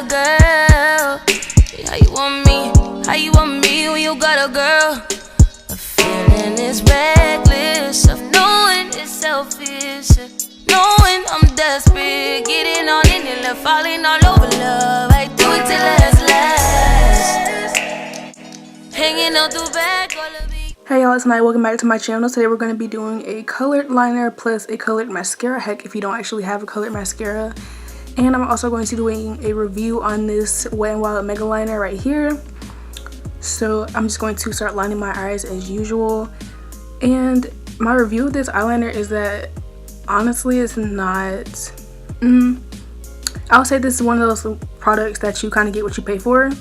a girl? How you want me? How you want me when you got a girl? A feeling is reckless of knowing it's selfish, knowing I'm desperate, getting on in it, love, falling all over love. I do it till last, hanging out the back, all of it. Hey y'all, it's Maya. Welcome back to my channel. Today we're going to be doing a colored liner plus a colored mascara. Heck, if you don't actually have a colored mascara. And I'm also going to be doing a review on this Wet n Wild Mega Liner right here. So I'm just going to start lining my eyes as usual. And my review of this eyeliner is that honestly it's not... I'll say this is one of those products that you kind of get what you pay for.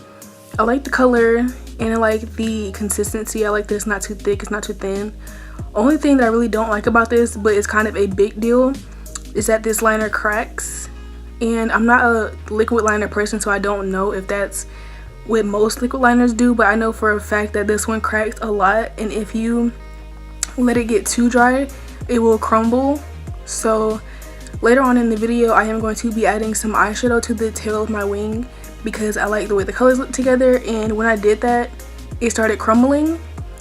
I like the color and I like the consistency. I like that it's not too thick, it's not too thin. Only thing that I really don't like about this, but it's kind of a big deal, is that this liner cracks. And I'm not a liquid liner person, so I don't know if that's what most liquid liners do, but I know for a fact that this one cracks a lot, and if you let it get too dry, it will crumble. So later on in the video, I am going to be adding some eyeshadow to the tail of my wing because I like the way the colors look together, and when I did that, it started crumbling.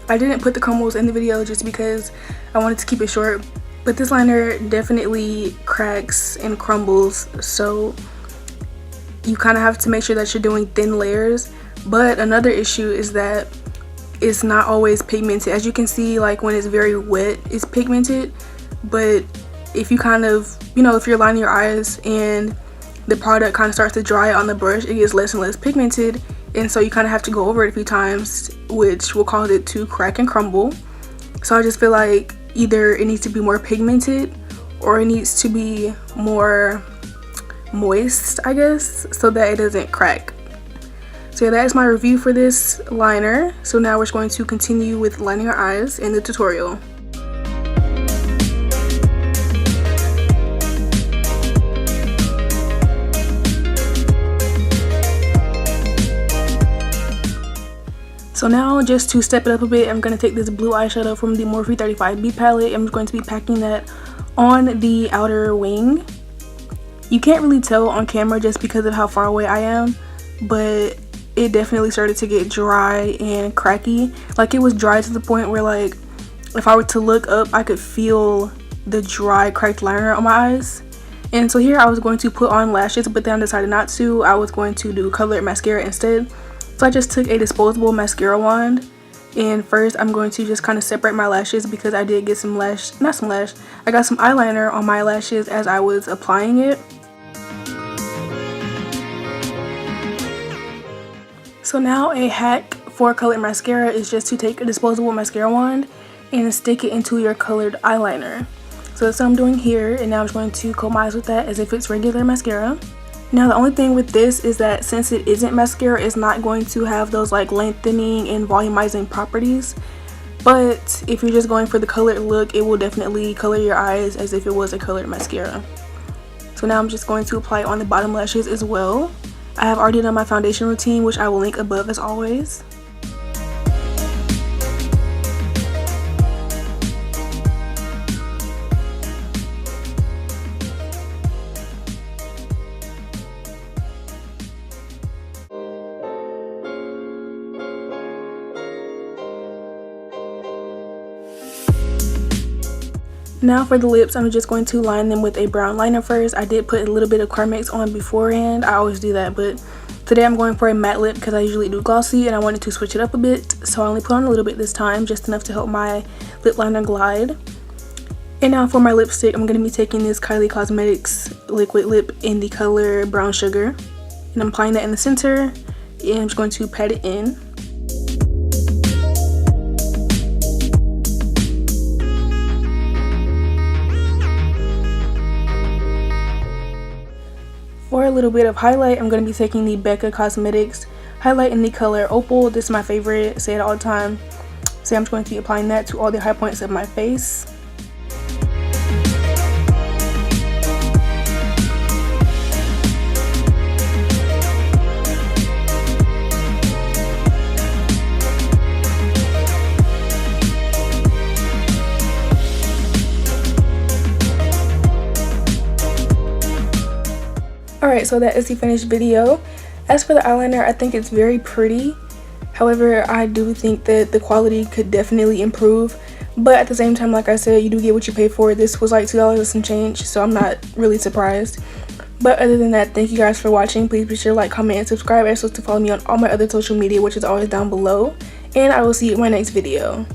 I didn't put the crumbles in the video just because I wanted to keep it short, but this liner definitely cracks and crumbles, so you kind of have to make sure that you're doing thin layers. But another issue is that it's not always pigmented. As you can see, like when it's very wet, it's pigmented, but if you kind of, you know, if you're lining your eyes and the product kind of starts to dry on the brush, it gets less and less pigmented, and so you kind of have to go over it a few times, which will cause it to crack and crumble. So I just feel like either it needs to be more pigmented or it needs to be more moist, I guess, so that it doesn't crack. So yeah, that is my review for this liner. So now we're just going to continue with lining our eyes in the tutorial. So now, just to step it up a bit, I'm going to take this blue eyeshadow from the Morphe 35B palette. I'm going to be packing that on the outer wing. You can't really tell on camera just because of how far away I am, but it definitely started to get dry and cracky. Like, it was dry to the point where, like, if I were to look up, I could feel the dry, cracked liner on my eyes. And so here I was going to put on lashes, but then I decided not to. I was going to do colored mascara instead. So I just took a disposable mascara wand, and first I'm going to just kind of separate my lashes because I did get some I got some eyeliner on my lashes as I was applying it. So now a hack for colored mascara is just to take a disposable mascara wand and stick it into your colored eyeliner. So that's what I'm doing here, and now I'm just going to comb my eyes with that as if it's regular mascara. Now the only thing with this is that since it isn't mascara, it's not going to have those like lengthening and volumizing properties. But if you're just going for the colored look, it will definitely color your eyes as if it was a colored mascara. So now I'm just going to apply it on the bottom lashes as well. I have already done my foundation routine, which I will link above as always. Now for the lips, I'm just going to line them with a brown liner first. I did put a little bit of Carmex on beforehand. I always do that, but today I'm going for a matte lip because I usually do glossy and I wanted to switch it up a bit. So I only put on a little bit this time, just enough to help my lip liner glide. And now for my lipstick, I'm going to be taking this Kylie Cosmetics liquid lip in the color Brown Sugar. And I'm applying that in the center, and I'm just going to pat it in. For a little bit of highlight, I'm going to be taking the Becca Cosmetics highlight in the color Opal. This is my favorite, say it all the time. So I'm just going to be applying that to all the high points of my face. Alright, so that is the finished video. As for the eyeliner, I think it's very pretty. However, I do think that the quality could definitely improve. But at the same time, like I said, you do get what you pay for. This was like $2 and some change, so I'm not really surprised. But other than that, thank you guys for watching. Please be sure to like, comment, and subscribe. Also to follow me on all my other social media, which is always down below. And I will see you in my next video.